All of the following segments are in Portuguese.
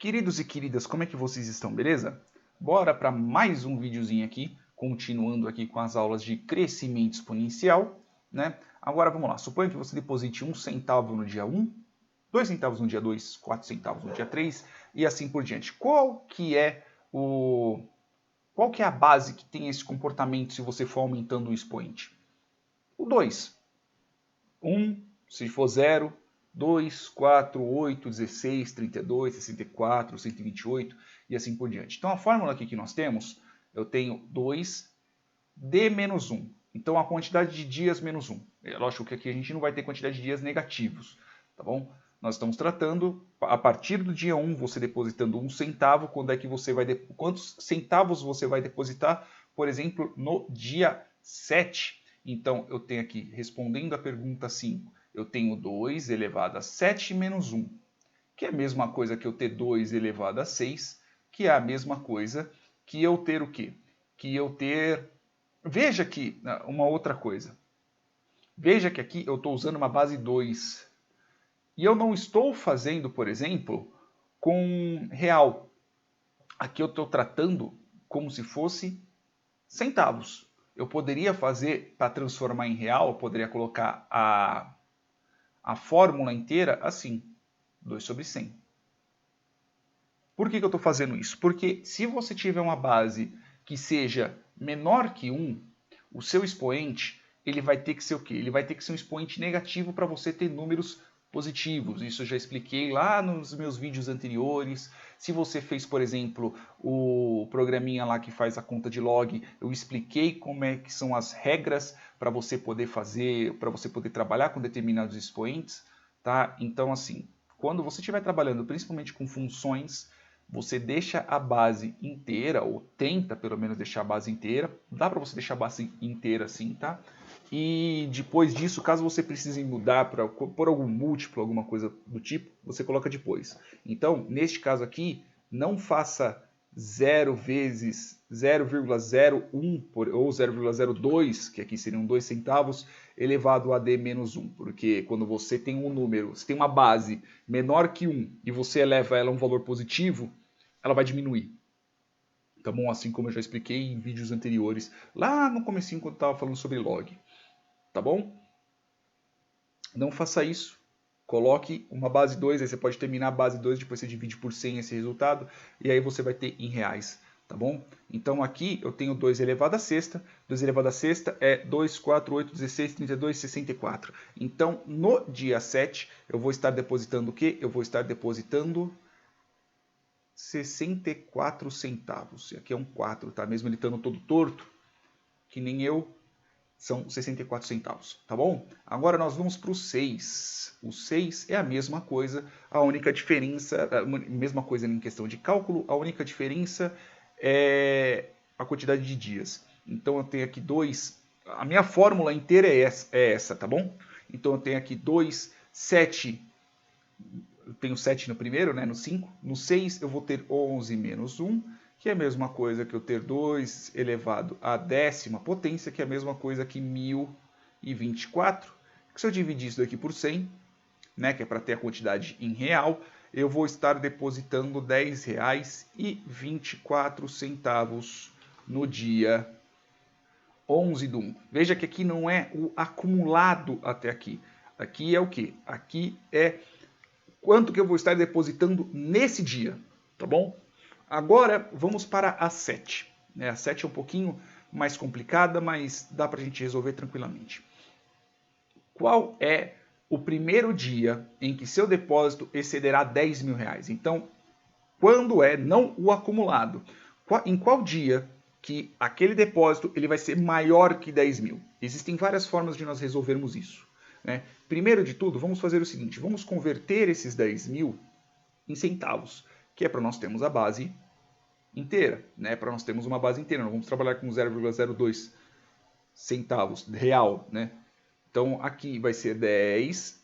Queridos e queridas, como é que vocês estão, beleza? Bora para mais um videozinho aqui, continuando aqui com as aulas de crescimento exponencial, né? Agora vamos lá, suponha que você deposite 1 centavo no dia 1, 2 centavos no dia 2, 4 centavos no dia 3 e assim por diante. Qual que é a base que tem esse comportamento se você for aumentando o expoente? O 2. 1, se for 0, 2, 4, 8, 16, 32, 64, 128 e assim por diante. Então a fórmula aqui que nós temos, eu tenho 2d menos 1. Então a quantidade de dias menos 1. É lógico que aqui a gente não vai ter quantidade de dias negativos, tá bom? Nós estamos tratando, a partir do dia 1, você depositando 1 centavo, quantos centavos você vai depositar, por exemplo, no dia 7. Então, eu tenho aqui, respondendo a pergunta 5, eu tenho 2 elevado a 7 menos 1, que é a mesma coisa que eu ter 2 elevado a 6, que é a mesma coisa que eu ter o quê? Que eu ter... Veja aqui uma outra coisa. Veja que aqui eu estou usando uma base 2. E eu não estou fazendo, por exemplo, com real. Aqui eu estou tratando como se fosse centavos. Eu poderia fazer, para transformar em real, eu poderia colocar a fórmula inteira assim, 2 sobre 100. Por que eu estou fazendo isso? Porque se você tiver uma base que seja menor que 1, o seu expoente ele vai ter que ser o quê? Ele vai ter que ser um expoente negativo para você ter números positivos. Isso eu já expliquei lá nos meus vídeos anteriores. Se você fez, por exemplo, o programinha lá que faz a conta de log, eu expliquei como é que são as regras para você poder fazer, para você poder trabalhar com determinados expoentes, tá? Então, assim, quando você estiver trabalhando principalmente com funções, você deixa a base inteira, ou tenta pelo menos deixar a base inteira. Dá para você deixar a base inteira assim, tá? E depois disso, caso você precise mudar por algum múltiplo, alguma coisa do tipo, você coloca depois. Então, neste caso aqui, não faça 0 vezes 0,01 ou 0,02, que aqui seriam 2 centavos, elevado a d menos 1. Porque quando você tem um número, você tem uma base menor que 1 e você eleva ela a um valor positivo, ela vai diminuir. Tá bom? Assim como eu já expliquei em vídeos anteriores, lá no comecinho quando eu estava falando sobre log. Tá bom? Não faça isso. Coloque uma base 2, aí você pode terminar a base 2, depois você divide por 100 esse resultado, e aí você vai ter em reais, tá bom? Então aqui eu tenho 2 elevado a sexta, 2 elevado a sexta é 2, 4, 8, 16, 32, 64. Então no dia 7 eu vou estar depositando o quê? Eu vou estar depositando 64 centavos. E aqui é um 4, tá? Mesmo ele estando todo torto, que nem eu, são 64 centavos, tá bom? Agora nós vamos para o 6. O 6 é a mesma coisa, a única diferença, mesma coisa em questão de cálculo, a única diferença é a quantidade de dias. Então eu tenho aqui 2, a minha fórmula inteira é essa, tá bom? Então eu tenho aqui 2, 7, eu tenho 7 no primeiro, né, no 5. No 6 eu vou ter 11 menos 1, que é a mesma coisa que eu ter 2 elevado à décima potência, que é a mesma coisa que 1024. Que se eu dividir isso daqui por 100, né, que é para ter a quantidade em real, eu vou estar depositando R$ 10,24 no dia 11 do 1. Veja que aqui não é o acumulado até aqui. Aqui é o quê? Aqui é quanto que eu vou estar depositando nesse dia, tá bom? Agora vamos para a 7. A 7 é um pouquinho mais complicada, mas dá para a gente resolver tranquilamente. Qual é o primeiro dia em que seu depósito excederá 10 mil reais? Então, quando é, não o acumulado, em qual dia que aquele depósito ele vai ser maior que 10 mil? Existem várias formas de nós resolvermos isso. Né? Primeiro de tudo, vamos fazer o seguinte, vamos converter esses 10 mil em centavos, que é para nós termos a base inteira, né? Para nós termos uma base inteira, não vamos trabalhar com 0,02 centavos real, né? Então aqui vai ser 10,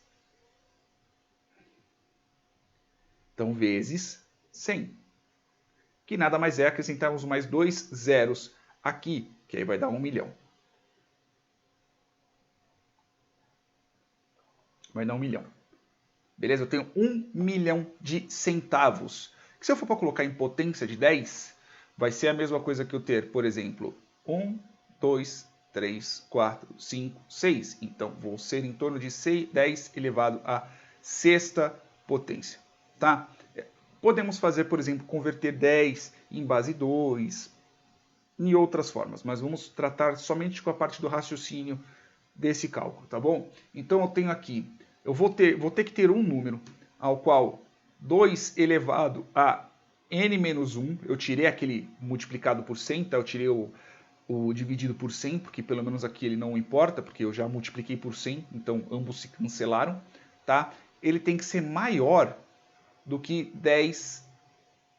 então vezes 100, que nada mais é acrescentarmos mais 2 zeros aqui, que aí vai dar 1 milhão. Vai dar 1 milhão. Beleza? Eu tenho 1 milhão de centavos. Que se eu for para colocar em potência de 10, vai ser a mesma coisa que eu ter, por exemplo, 1, 2, 3, 4, 5, 6. Então, vou ser em torno de 10 elevado à sexta potência. Tá? Podemos fazer, por exemplo, converter 10 em base 2, em outras formas, mas vamos tratar somente com a parte do raciocínio desse cálculo, tá bom? Então, eu tenho aqui, eu vou ter que ter um número ao qual 2 elevado a n menos 1, eu tirei aquele multiplicado por 100, tá? Eu tirei o dividido por 100, porque pelo menos aqui ele não importa, porque eu já multipliquei por 100, então ambos se cancelaram, tá? Ele tem que ser maior do que 10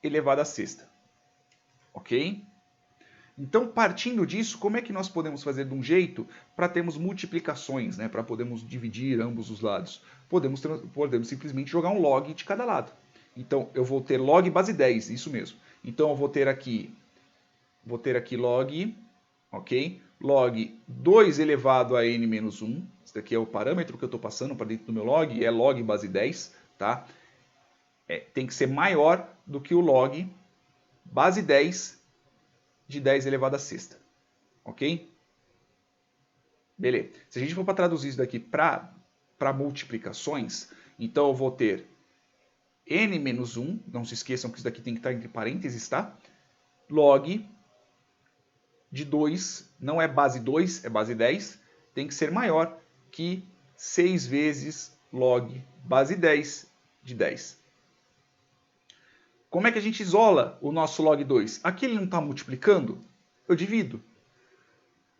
elevado à sexta, ok? Então, partindo disso, como é que nós podemos fazer de um jeito para termos multiplicações, né? Para podermos dividir ambos os lados? Podemos simplesmente jogar um log de cada lado. Então, eu vou ter log base 10, isso mesmo. Então, eu vou ter aqui log, ok? Log 2 elevado a n menos 1. Esse daqui é o parâmetro que eu estou passando para dentro do meu log, é log base 10, tá? Tem que ser maior do que o log base 10 de 10 elevado à sexta, ok? Beleza. Se a gente for para traduzir isso daqui para multiplicações, então eu vou ter n menos 1, não se esqueçam que isso daqui tem que estar entre parênteses, tá? Log de 2, não é base 2, é base 10, tem que ser maior que 6 vezes log base 10 de 10. Como é que a gente isola o nosso log 2? Aqui ele não está multiplicando, eu divido.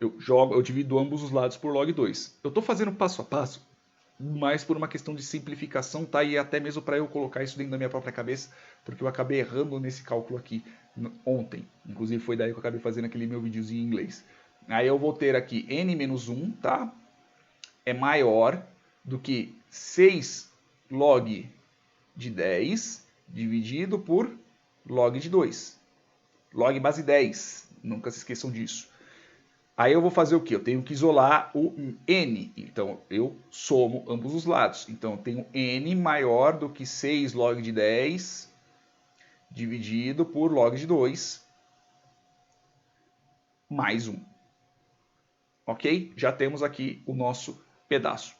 Eu divido ambos os lados por log 2. Eu estou fazendo passo a passo, mas por uma questão de simplificação, tá? E até mesmo para eu colocar isso dentro da minha própria cabeça, porque eu acabei errando nesse cálculo aqui ontem. Inclusive foi daí que eu acabei fazendo aquele meu videozinho em inglês. Aí eu vou ter aqui n menos 1, tá? É maior do que 6 log de 10 dividido por log de 2. Log base 10, nunca se esqueçam disso. Aí eu vou fazer o quê? Eu tenho que isolar o n, então eu somo ambos os lados. Então eu tenho n maior do que 6 log de 10 dividido por log de 2 mais 1. Ok? Já temos aqui o nosso pedaço.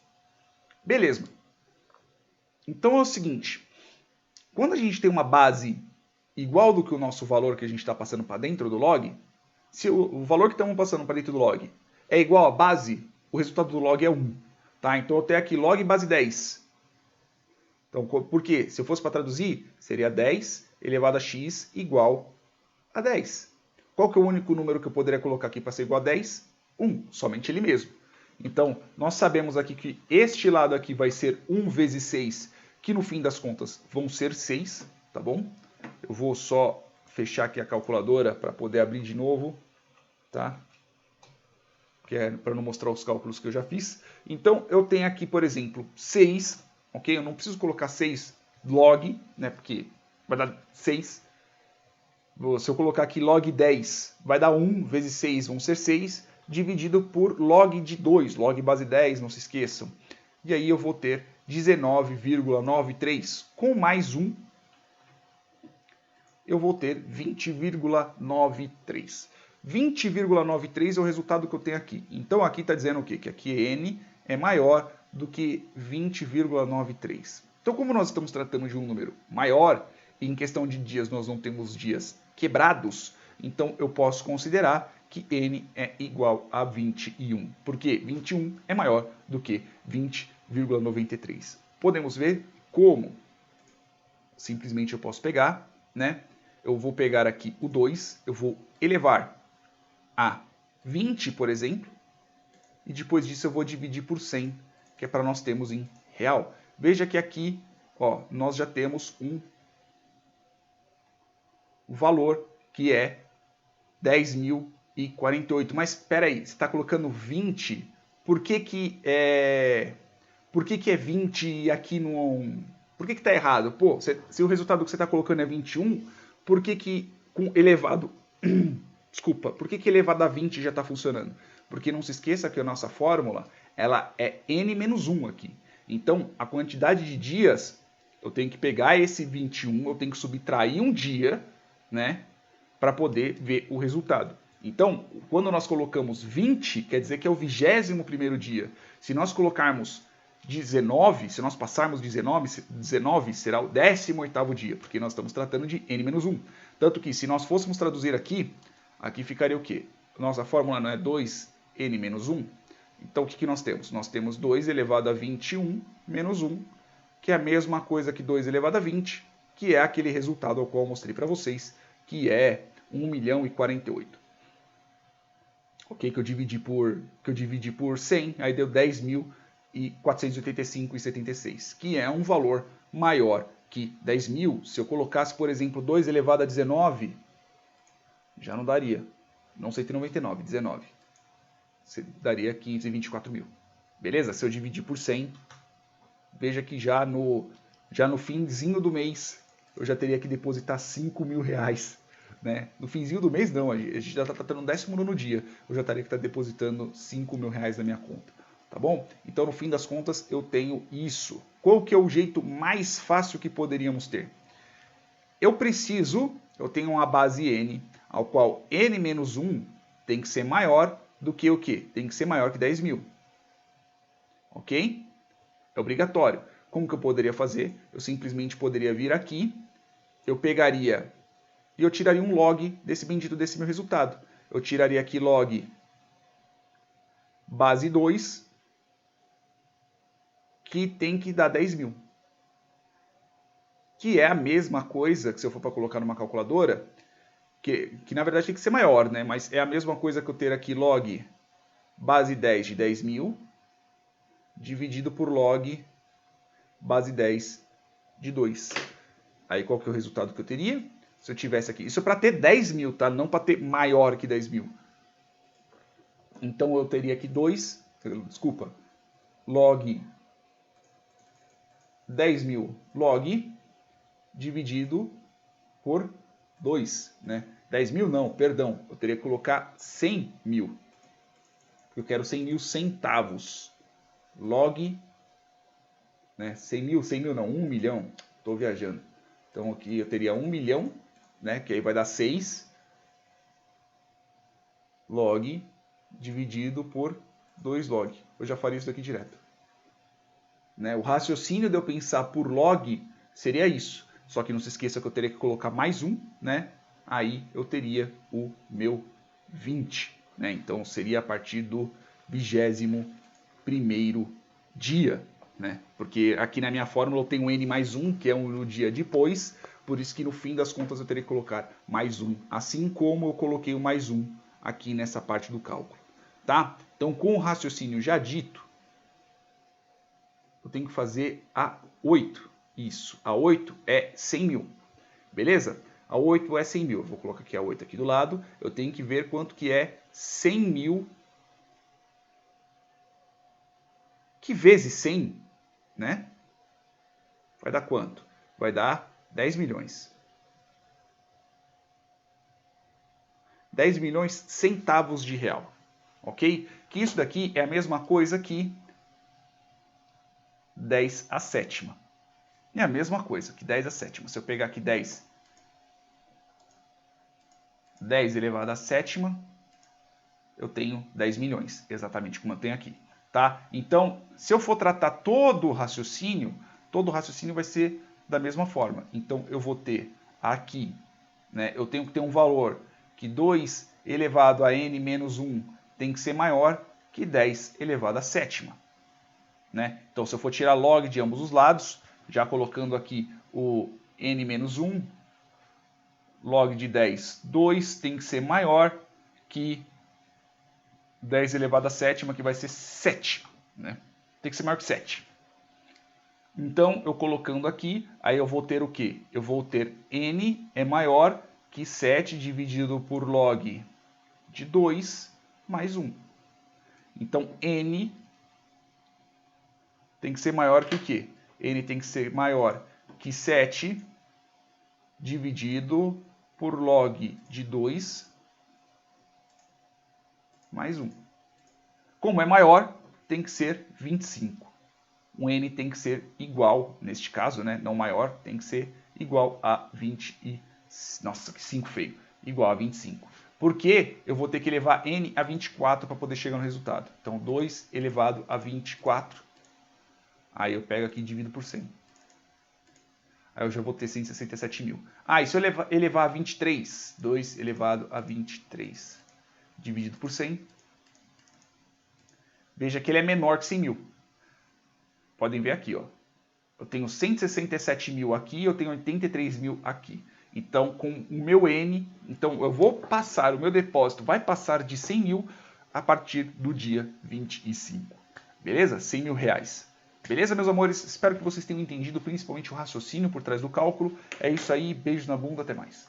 Beleza. Então é o seguinte, quando a gente tem uma base igual do que o nosso valor que a gente está passando para dentro do log, se o valor que estamos passando para dentro do log é igual à base, o resultado do log é 1. Tá? Então eu tenho aqui log base 10. Então, por quê? Se eu fosse para traduzir, seria 10 elevado a x igual a 10. Qual que é o único número que eu poderia colocar aqui para ser igual a 10? 1, somente ele mesmo. Então, nós sabemos aqui que este lado aqui vai ser 1 vezes 6, que no fim das contas vão ser 6, tá bom? Eu vou só fechar aqui a calculadora para poder abrir de novo, tá? Que é para não mostrar os cálculos que eu já fiz. Então, eu tenho aqui, por exemplo, 6, ok? Eu não preciso colocar 6 log, né? Porque vai dar 6. Se eu colocar aqui log 10, vai dar 1 vezes 6, vão ser 6, dividido por log de 2, log base 10, não se esqueçam. E aí eu vou ter 19,93. Com mais 1, eu vou ter 20,93. 20,93 é o resultado que eu tenho aqui. Então aqui está dizendo o quê? Que aqui n é maior do que 20,93. Então como nós estamos tratando de um número maior, e em questão de dias nós não temos dias quebrados, então eu posso considerar que n é igual a 21. Porque 21 é maior do que 20,93. Podemos ver como? Simplesmente eu posso pegar, né? Eu vou pegar aqui o 2, eu vou elevar a 20, por exemplo, e depois disso eu vou dividir por 100, que é para nós termos em real. Veja que aqui, ó, nós já temos um valor que é 10.048. Mas espera aí, você está colocando 20, por que é 20 e aqui não... Por que está errado? Pô, se o resultado que você está colocando é 21, por que com elevado... Desculpa, por que elevado a 20 já está funcionando? Porque não se esqueça que a nossa fórmula ela é n menos 1 aqui. Então, a quantidade de dias Eu tenho que pegar esse 21, eu tenho que subtrair um dia, né, para poder ver o resultado. Então, quando nós colocamos 20, quer dizer que é o 21º dia. Se nós colocarmos 19, se nós passarmos 19 será o 18º dia, porque nós estamos tratando de n-1. Tanto que, se nós fôssemos traduzir aqui ficaria o quê? Nossa fórmula não é 2n-1? Então, o que nós temos? Nós temos 2 elevado a 21 menos 1, que é a mesma coisa que 2 elevado a 20, que é aquele resultado ao qual eu mostrei para vocês, que é 1.048. Ok, que eu dividi por 100, aí deu 10.485,76, que é um valor maior que 10.000. Se eu colocasse, por exemplo, 2 elevado a 19, já não daria. Não 199, 19. Daria 524.000. Beleza? Se eu dividir por 100, veja que já no finzinho do mês, eu já teria que depositar R$5.000. Né? No finzinho do mês, não. A gente já está tratando o 19º dia. Eu já estaria que estar depositando R$5.000 na minha conta. Tá bom? Então, no fim das contas, eu tenho isso. Qual que é o jeito mais fácil que poderíamos ter? Eu tenho uma base n, ao qual n-1 tem que ser maior do que o quê? Tem que ser maior que 10.000. Ok? É obrigatório. Como que eu poderia fazer? Eu simplesmente poderia vir aqui, eu pegaria e eu tiraria um log desse bendito desse meu resultado. Eu tiraria aqui log base 2, que tem que dar 10.000. Que é a mesma coisa que se eu for para colocar numa calculadora, que na verdade tem que ser maior, né? Mas é a mesma coisa que eu ter aqui log base 10 de 10.000 dividido por log base 10 de 2. Aí qual que é o resultado que eu teria? Se eu tivesse aqui, isso é para ter 10.000, tá? Não para ter maior que 10.000. Então eu teria aqui log 10.000 log dividido por 2, né? 10.000 não, perdão, eu teria que colocar 100.000. Eu quero 100.000 centavos. Log, né? 100.000 não, 1 milhão. Estou viajando. Então aqui eu teria 1 milhão, né? Que aí vai dar 6 log dividido por 2 log. Eu já faria isso daqui direto. Né? O raciocínio de eu pensar por log seria isso. Só que não se esqueça que eu teria que colocar mais um, né? Aí eu teria o meu 20. Né? Então seria a partir do 21º dia. Né? Porque aqui na minha fórmula eu tenho n mais 1, que é um dia depois. Por isso que no fim das contas eu teria que colocar mais 1. Assim como eu coloquei o mais 1 aqui nessa parte do cálculo. Tá? Então com o raciocínio já dito, eu tenho que fazer a 8. Isso, a 8 é 100.000. Beleza? A 8 é 100.000. Eu vou colocar aqui a 8 aqui do lado. Eu tenho que ver quanto que é 100.000 que vezes 100, né? Vai dar quanto? Vai dar 10 milhões. 10 milhões centavos de real. Ok? Que isso daqui é a mesma coisa que 10 à sétima. É a mesma coisa que 10 à sétima. Se eu pegar aqui 10 elevado à sétima, eu tenho 10 milhões, exatamente como eu tenho aqui. Tá? Então, se eu for tratar todo o raciocínio vai ser da mesma forma. Então, eu vou ter aqui, né, eu tenho que ter um valor que 2 elevado a n menos 1 tem que ser maior que 10 elevado à sétima. Né? Então, se eu for tirar log de ambos os lados, já colocando aqui o n menos 1, log de 10, 2 tem que ser maior que 10 elevado à sétima, que vai ser 7. Né? Tem que ser maior que 7. Então, eu colocando aqui, aí eu vou ter o quê? Eu vou ter n é maior que 7 dividido por log de 2 mais 1. Então, n tem que ser maior que o quê? N tem que ser maior que 7 dividido por log de 2 mais 1. Como é maior, tem que ser 25. o N tem que ser igual, neste caso, né, não maior, tem que ser igual a 20 e... Nossa, que 5 feio. Igual a 25. Porque eu vou ter que elevar N a 24 para poder chegar no resultado. Então, 2 elevado a 24. Aí eu pego aqui e divido por 100. Aí eu já vou ter 167 mil. Ah, e se eu elevar a 23? 2 elevado a 23 dividido por 100. Veja que ele é menor que 100 mil. Podem ver aqui, ó. Eu tenho 167 mil aqui, eu tenho 83 mil aqui. Então, com o meu N, então eu vou passar, o meu depósito vai passar de 100 mil a partir do dia 25. Beleza? 100 mil reais. Beleza, meus amores? Espero que vocês tenham entendido principalmente o raciocínio por trás do cálculo. É isso aí, beijo na bunda, até mais.